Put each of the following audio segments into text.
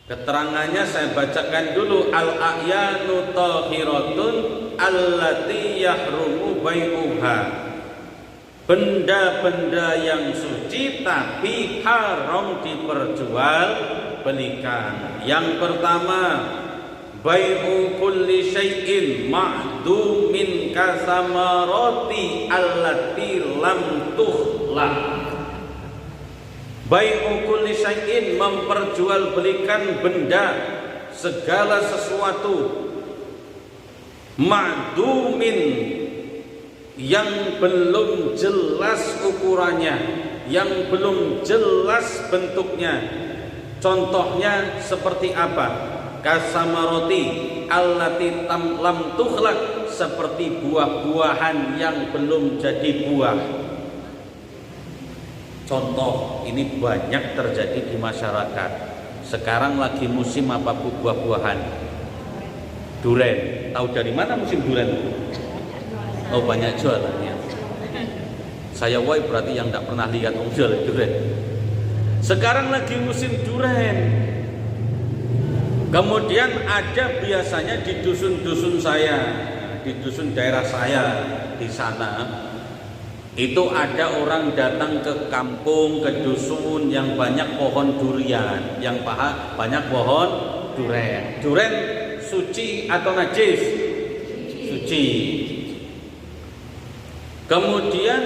Keterangannya saya bacakan dulu. Al-a'yanu tahiratun allati yahrumu bai'uha. Benda-benda yang suci tapi haram diperjualbelikan. Yang pertama, bai'u kulli syai'in ma'dumin kasamarati allati lam tukhlaq. Bai'u kulli syai'in, memperjualbelikan benda, segala sesuatu, ma'dumin, yang belum jelas ukurannya, yang belum jelas bentuknya. Contohnya seperti apa? Kasamaroti allati lam tukhlaq, seperti buah-buahan yang belum jadi buah. Contoh ini banyak terjadi di masyarakat. Sekarang lagi musim apa buah-buahan? Duren. Tahu dari mana musim duren? Oh, banyak jualannya. Saya berarti yang tidak pernah lihat jual duren. Sekarang lagi musim duren. Kemudian ada biasanya di dusun-dusun saya, di dusun daerah saya di sana, itu ada orang datang ke kampung, ke dusun yang banyak pohon durian, yang banyak pohon duren. Duren suci atau najis? Suci. Kemudian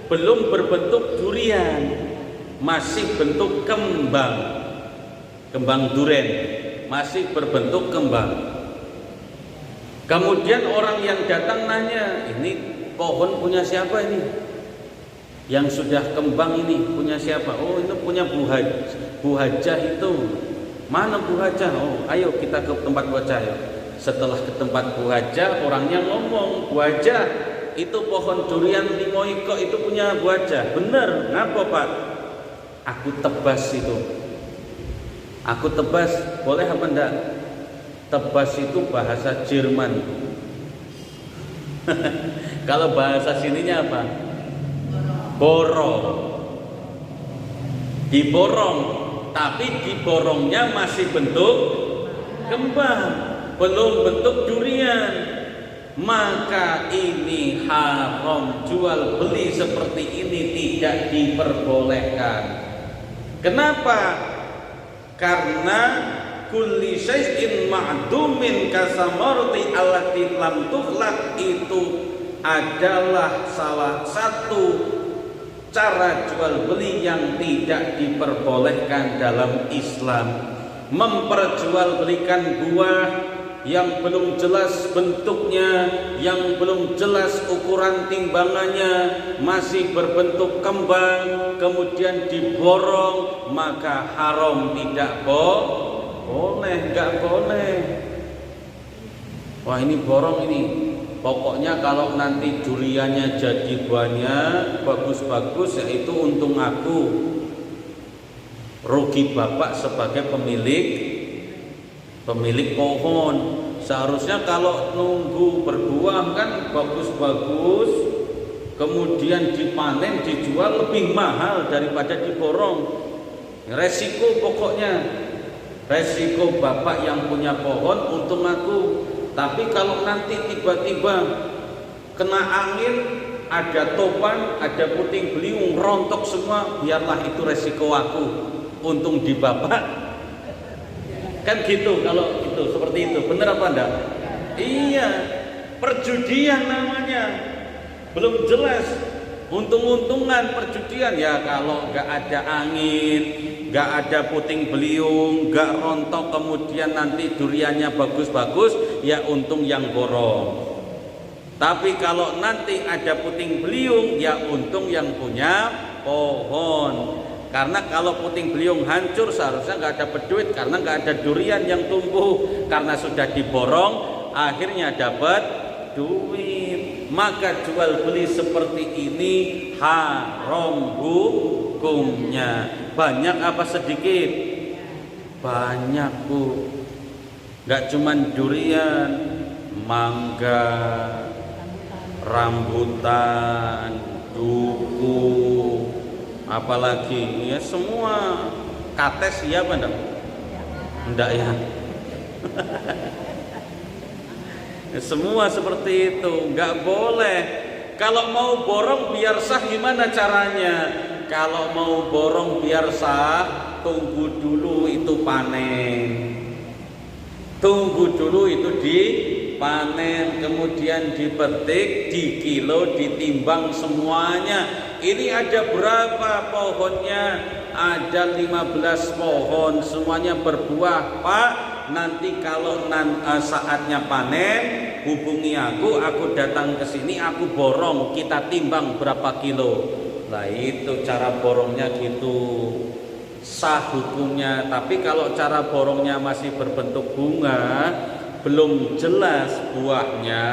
belum berbentuk durian, masih bentuk kembang. Kembang duren masih berbentuk kembang. Kemudian orang yang datang nanya, ini pohon punya siapa ini? Yang sudah kembang ini punya siapa? Oh, itu punya Bu Hajah itu. Mana Bu Hajah? Oh, ayo kita ke tempat Bu Hajah. Ayo. Setelah ke tempat Bu Hajah, orangnya ngomong, Bu Hajah, itu pohon durian limoiko itu punya Bu Hajah. Bener, ngapa Pak? Aku tebas itu. Aku tebas, boleh apa enggak? Tebas itu bahasa Jerman. Kalau bahasa sininya apa? Borong. Diborong, tapi diborongnya masih bentuk kembang, belum bentuk durian. Maka ini haram, jual beli seperti ini tidak diperbolehkan. Kenapa? Karena kulli syai'in ma'dumin kasamarati allati lam tukhlaq itu adalah salah satu cara jual beli yang tidak diperbolehkan dalam Islam. Memperjualbelikan buah yang belum jelas bentuknya, yang belum jelas ukuran timbangannya, masih berbentuk kembang, kemudian diborong, maka haram, tidak boleh, enggak boleh. Wah, ini borong ini. Pokoknya kalau nanti duriannya jadi banyak, bagus-bagus, yaitu untung aku. Rugi bapak sebagai pemilik pohon. Seharusnya kalau nunggu berbuah kan bagus-bagus, kemudian dipanen, dijual lebih mahal daripada diborong. Resiko pokoknya, resiko bapak yang punya pohon, untung aku. Tapi kalau nanti tiba-tiba kena angin, ada topan, ada puting beliung, rontok semua, biarlah itu resiko aku, untung di bapak. Kan gitu, kalau itu seperti itu, bener apa enggak? Iya, perjudian namanya, belum jelas, untung-untungan perjudian. Ya kalau nggak ada angin, nggak ada puting beliung, nggak rontok, kemudian nanti duriannya bagus-bagus, ya untung yang borong. Tapi kalau nanti ada puting beliung, ya untung yang punya pohon. Karena kalau puting beliung hancur, seharusnya nggak dapat duit, karena nggak ada durian yang tumbuh. Karena sudah diborong, akhirnya dapat duit. Maka jual beli seperti ini haram hukumnya. Banyak apa sedikit? Banyak, Bu. Nggak cuman durian, mangga, rambutan, duku, apalagi ya semua. Kates iya apa enggak? Enggak ya. Semua seperti itu, nggak boleh. Kalau mau borong biar sah gimana caranya? Kalau mau borong biar sah, tunggu dulu itu panen. Tunggu dulu itu dipanen, kemudian dipetik, dikilo, ditimbang semuanya. Ini ada berapa pohonnya? Ada 15 pohon, semuanya berbuah. Pak, nanti kalau saatnya panen, hubungi aku datang ke sini, aku borong, kita timbang berapa kilo. Nah itu cara borongnya gitu, sah hukumnya. Tapi kalau cara borongnya masih berbentuk bunga, belum jelas buahnya,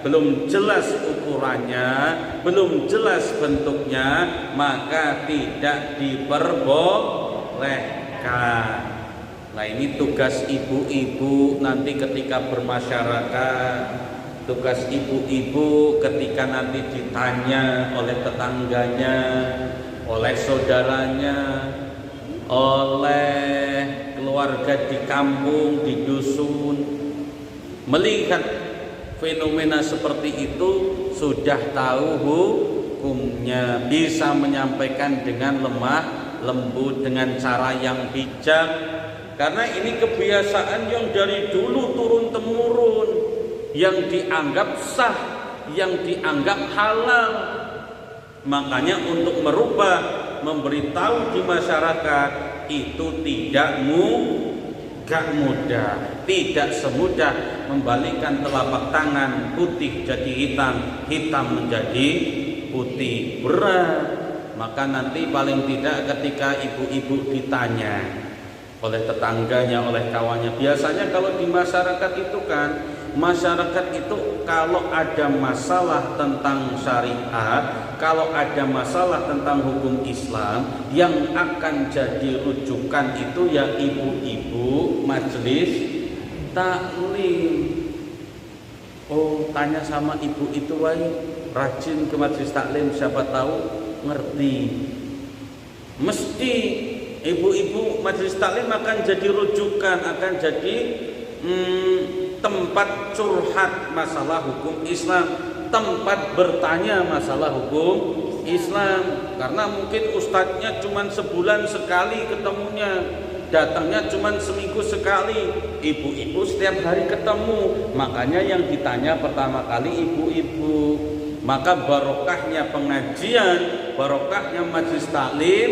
belum jelas ukurannya, belum jelas bentuknya, maka tidak diperbolehkan. Nah ini tugas ibu-ibu nanti ketika bermasyarakat, tugas ibu-ibu ketika nanti ditanya oleh tetangganya, oleh saudaranya, oleh keluarga di kampung, di dusun, melihat fenomena seperti itu sudah tahu hukumnya, bisa menyampaikan dengan lemah lembut, dengan cara yang bijak. Karena ini kebiasaan yang dari dulu turun temurun, yang dianggap sah, yang dianggap halal. Makanya untuk merubah, memberitahu di masyarakat itu tidak mudah, tidak semudah membalikkan telapak tangan putih jadi hitam, hitam menjadi putih, berat. Maka nanti paling tidak ketika ibu-ibu ditanya oleh tetangganya, oleh kawannya, biasanya kalau di masyarakat itu kan, masyarakat itu kalau ada masalah tentang syariat, kalau ada masalah tentang hukum Islam, yang akan jadi rujukan itu ya ibu-ibu majelis taklim. Oh, tanya sama ibu itu, wai rajin ke majelis taklim, siapa tahu ngerti. Mesti ibu-ibu majelis taklim akan jadi rujukan, akan jadi tempat curhat masalah hukum Islam, tempat bertanya masalah hukum Islam. Karena mungkin ustadznya cuma sebulan sekali ketemunya, datangnya cuma seminggu sekali, ibu-ibu setiap hari ketemu, makanya yang ditanya pertama kali ibu-ibu. Maka barokahnya pengajian, barokahnya majelis taklim,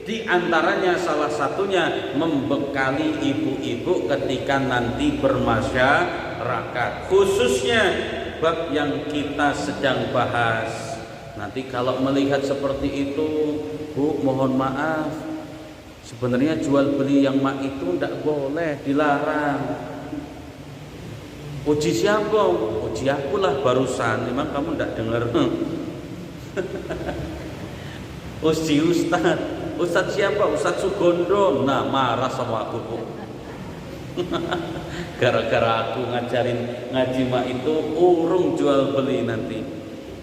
di antaranya salah satunya membekali ibu-ibu ketika nanti bermasyarakat, khususnya bab yang kita sedang bahas. Nanti kalau melihat seperti itu, Bu, mohon maaf, sebenarnya jual beli yang mak itu tidak boleh, dilarang. Uji siapa? Uji akulah barusan, memang kamu tidak dengar. Uji ustaz. Ustadz siapa? Ustadz Sugondo. Nah, marah sama aku, Bu. Gara-gara aku ngajarin ngaji mak itu urung jual beli nanti.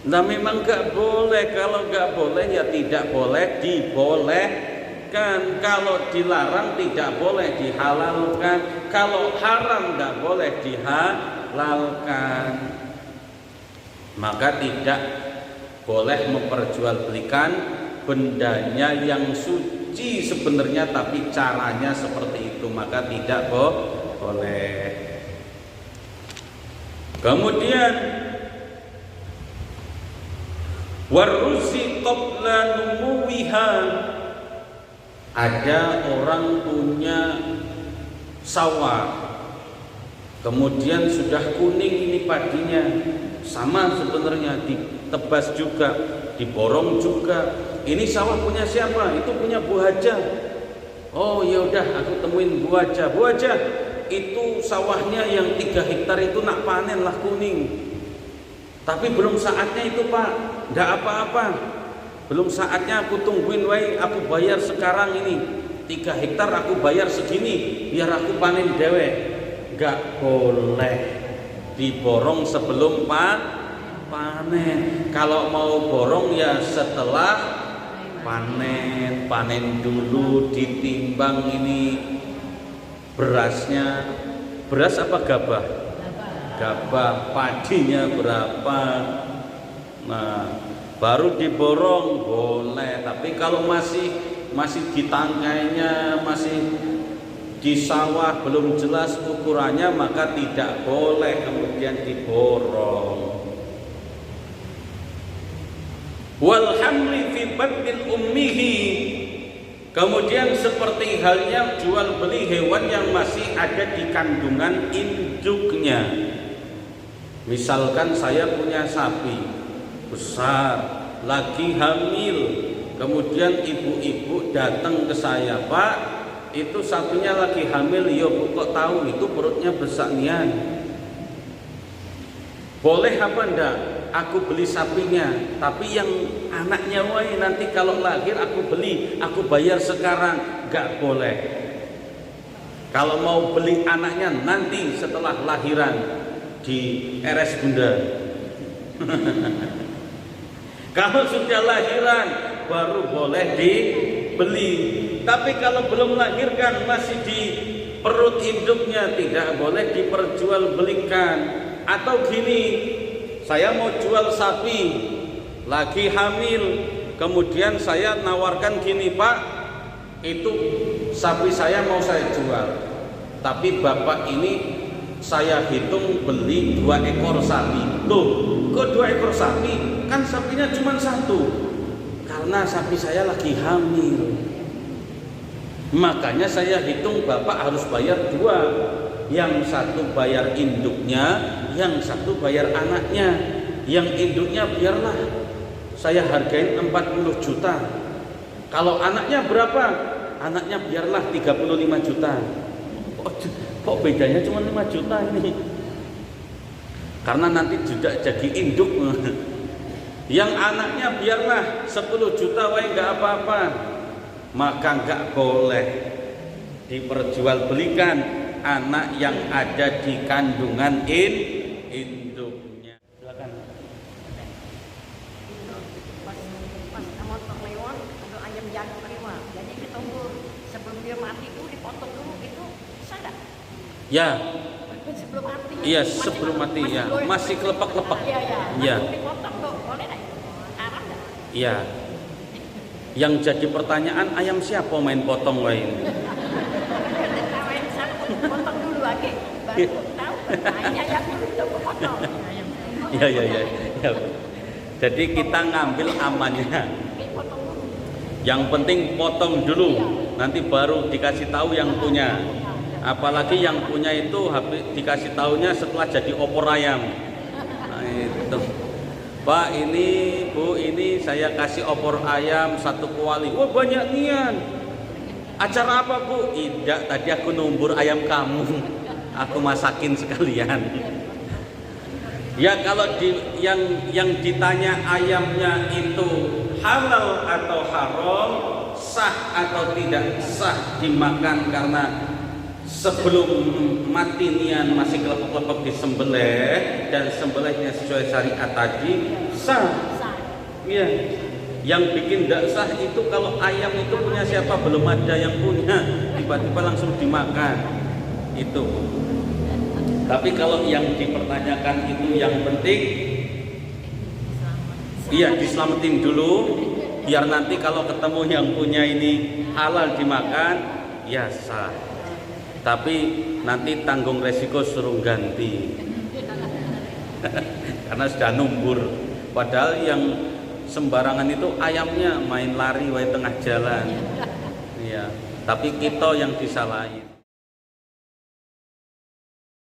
Nah, memang gak boleh. Kalau gak boleh ya tidak boleh dibolehkan. Kalau dilarang tidak boleh dihalalkan. Kalau haram gak boleh dihalalkan. Maka tidak boleh memperjualbelikan bendanya yang suci sebenarnya, tapi caranya seperti itu, maka tidak boleh. Kemudian warusi qabla numuwiha, ada orang punya sawah, kemudian sudah kuning ini padinya, sama sebenarnya, ditebas juga, diborong juga. Ini sawah punya siapa? Itu punya Bu Haja. Oh ya udah, aku temuin Bu Haja. Bu Haja, itu sawahnya yang 3 hektar itu nak panen lah kuning. Tapi belum saatnya itu, Pak. Nggak apa-apa. Belum saatnya, aku tungguin, wai, aku bayar sekarang ini. 3 hektar aku bayar segini, biar aku panen dewe. Nggak boleh diborong sebelum panen. Kalau mau borong ya setelah panen dulu, ditimbang ini berasnya, beras apa gabah? Gabah. Padinya berapa? Nah, baru diborong boleh. Tapi kalau masih di tangkainya, masih di sawah belum jelas ukurannya, maka tidak boleh kemudian diborong. Wal hamli fi batnin ummihi, kemudian seperti halnya jual beli hewan yang masih ada di kandungan induknya. Misalkan saya punya sapi besar lagi hamil, kemudian ibu-ibu datang ke saya, "Pak, itu sapinya lagi hamil." "Ya Bu, kok tahu? Itu perutnya besar nian." "Boleh apa enggak? Aku beli sapinya, tapi yang anaknya wae nanti kalau lahir aku beli, aku bayar sekarang." "Enggak boleh. Kalau mau beli anaknya nanti setelah lahiran di RS Bunda." Kalau sudah lahiran baru boleh dibeli. Tapi kalau belum melahirkan, masih di perut induknya, tidak boleh diperjualbelikan. Atau gini, saya mau jual sapi lagi hamil, kemudian saya nawarkan gini, "Pak, itu sapi saya mau saya jual, tapi Bapak ini saya hitung beli 2 ekor sapi." "Loh, kok 2 ekor sapi? Kan sapinya cuma 1. "Karena sapi saya lagi hamil, makanya saya hitung Bapak harus bayar 2. Yang satu bayar induknya, yang satu bayar anaknya. Yang induknya biarlah saya hargain 40 juta. Kalau anaknya berapa? Anaknya biarlah 35 juta. Kok bedanya cuma 5 juta ini?" Karena nanti juga jadi induk. Yang anaknya biarlah 10 juta, wae enggak apa-apa. Maka enggak boleh diperjualbelikan anak yang ada di kandungan induknya. Silakan. Pas motor lewat, ada ayam jantan lewat. Jadi ketemu sebelum dia mati itu dipotong dulu, itu bisa nggak? Ya. Sebelum mati. Iya, sebelum mati ya. Masih kelepak-kelepak. Iya, iya. Iya. Dipotong tuh, boleh nggak? Haram nggak? Iya. Yang jadi pertanyaan, ayam siapa main potong lain? Potong dulu aja, baru tahu. Hanya ayam itu potong. Iya, iya, iya. Ya. Jadi kita ngambil amannya. Potong dulu. Yang penting potong dulu, nanti baru dikasih tahu yang punya. Apalagi yang punya itu habis dikasih tahunya setelah jadi opor ayam. Nah, itu. "Pak, ini Bu, ini saya kasih opor ayam 1 kuali." "Wah, banyak nian. Acara apa Bu?" "Tidak, tadi aku numbur ayam kamu. Aku masakin sekalian." Ya, kalau yang ditanya ayamnya itu halal atau haram, sah atau tidak sah dimakan karena sebelum mati nian masih kelepek-kelepek disembelih dan sembelihnya sesuai syariat tadi, sah. Iya. Yang bikin tidak sah itu kalau ayam itu punya siapa, belum ada yang punya, tiba-tiba langsung dimakan. Itu. Tapi kalau yang dipertanyakan itu yang penting, iya, diselamatin dulu, biar nanti kalau ketemu yang punya ini halal dimakan, ya sah. Tapi nanti tanggung resiko suruh ganti. Karena sudah numbur. Padahal yang sembarangan itu ayamnya main lari wae tengah jalan. Iya, tapi kita yang disalahin.